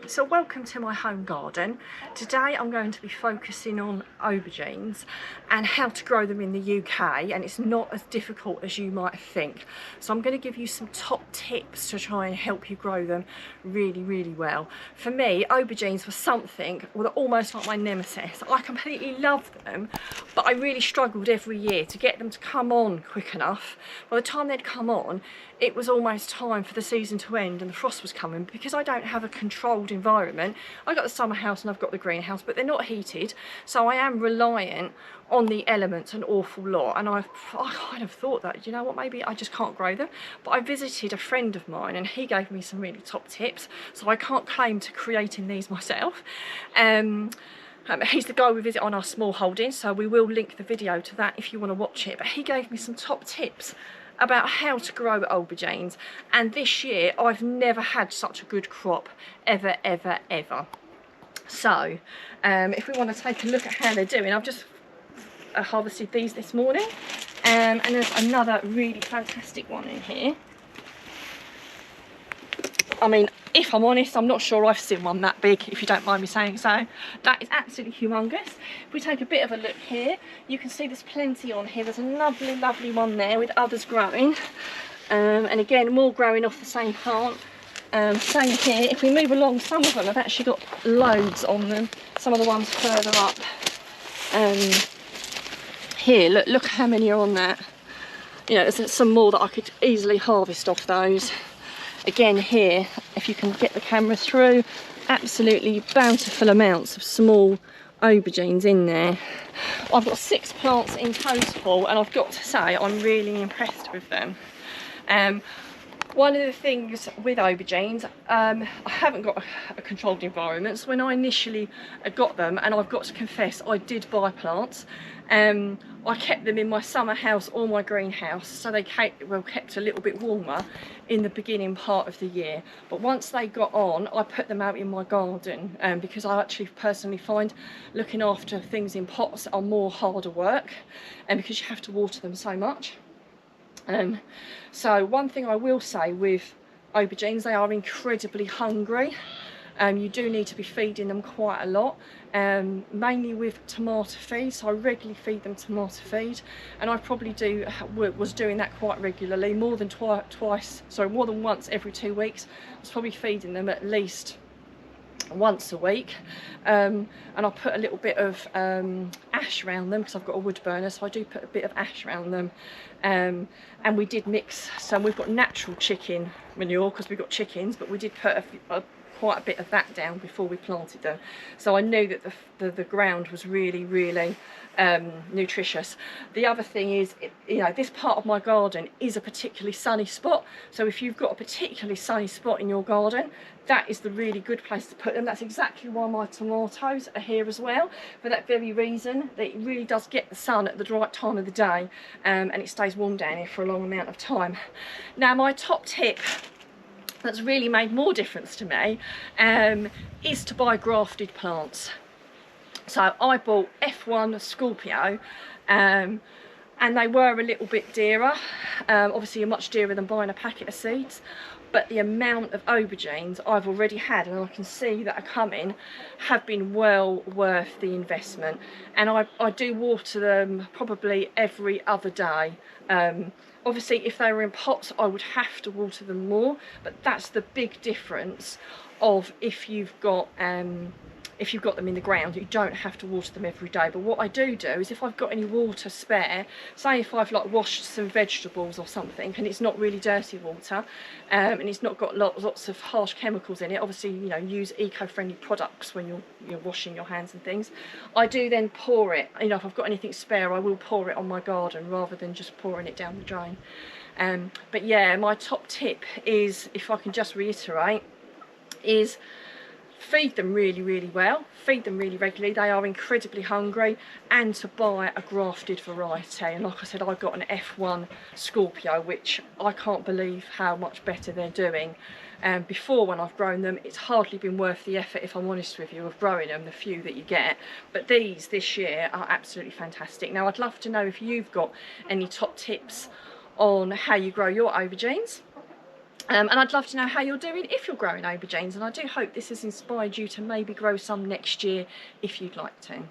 So welcome to my home garden. Today I'm going to be focusing on aubergines and how to grow them in the UK, and it's not as difficult as you might think. So I'm going to give you some top tips to try and help you grow them really well. For me, aubergines were something almost like my nemesis. I completely loved them, but I really struggled every year to get them to come on quick enough. By the time they'd come on, it was almost time for the season to end and the frost was coming. Because I don't have a controlled environment, I've got the summer house and I've got the greenhouse, but they're not heated, so I am reliant on the elements an awful lot. And I kind of thought that, you know what, maybe I just can't grow them. But I visited a friend of mine and he gave me some really top tips, so I can't claim to creating these myself. He's the guy we visit on our small holdings, so we will link the video to that if you want to watch it. But he gave me some top tips about how to grow aubergines, and this year I've never had such a good crop ever. So if we want to take a look at how they're doing, I've just harvested these this morning, and there's another really fantastic one in here. I mean, if I'm honest, I'm not sure I've seen one that big, if you don't mind me saying so. That is absolutely humongous. If we take a bit of a look here, you can see there's plenty on here. There's a lovely one there with others growing. And again, more growing off the same plant. Same here. If we move along, some of them have actually got loads on them. Some of the ones further up. Here, look how many are on that. You know, there's some more that I could easily harvest off those. Again here, if you can get the camera through, absolutely bountiful amounts of small aubergines in there. I've got 6 plants in total, and I've got to say I'm really impressed with them. One of the things with aubergines, I haven't got a controlled environment. So when I initially got them, and I've got to confess, I did buy plants. I kept them in my summer house or my greenhouse, so they kept a little bit warmer in the beginning part of the year. But once they got on, I put them out in my garden, because I actually personally find looking after things in pots are more harder work, and because you have to water them so much. So one thing I will say with aubergines, they are incredibly hungry. You do need to be feeding them quite a lot, mainly with tomato feed. So I regularly feed them tomato feed, and I probably was doing that quite regularly, more than once every 2 weeks. I was probably feeding them at least once a week, and I'll put a little bit of ash around them because I've got a wood burner, so I do put a bit of ash around them. And we did mix, so we've got natural chicken manure because we've got chickens, but we did put quite a bit of that down before we planted them, so I knew that the ground was really nutritious. The other thing is, you know, this part of my garden is a particularly sunny spot, so if you've got a particularly sunny spot in your garden, that is the really good place to put them. That's exactly why my tomatoes are here as well, for that very reason, that it really does get the sun at the right time of the day, and it stays warm down here for a long amount of time. Now, my top tip that's really made more difference to me is to buy grafted plants. So I bought F1 Scorpio, and they were a little bit dearer, obviously much dearer than buying a packet of seeds, but the amount of aubergines I've already had, and I can see that are coming, have been well worth the investment. And I do water them probably every other day. Obviously if they were in pots I would have to water them more, but that's the big difference of if you've got them in the ground, you don't have to water them every day. But what I do is, if I've got any water spare, say if I've like washed some vegetables or something and it's not really dirty water, and it's not got lots of harsh chemicals in it, obviously, you know, use eco-friendly products when you're washing your hands and things, I do then pour it, you know, if I've got anything spare I will pour it on my garden rather than just pouring it down the drain. But yeah, my top tip is, if I can just reiterate, is feed them really well, feed them really regularly. They are incredibly hungry, and to buy a grafted variety. And like I said, I got an F1 Scorpio, which I can't believe how much better they're doing. Before, when I've grown them, it's hardly been worth the effort, if I'm honest with you, of growing them, the few that you get. But these this year are absolutely fantastic. Now I'd love to know if you've got any top tips on how you grow your aubergines. And I'd love to know how you're doing if you're growing aubergines, and I do hope this has inspired you to maybe grow some next year if you'd like to.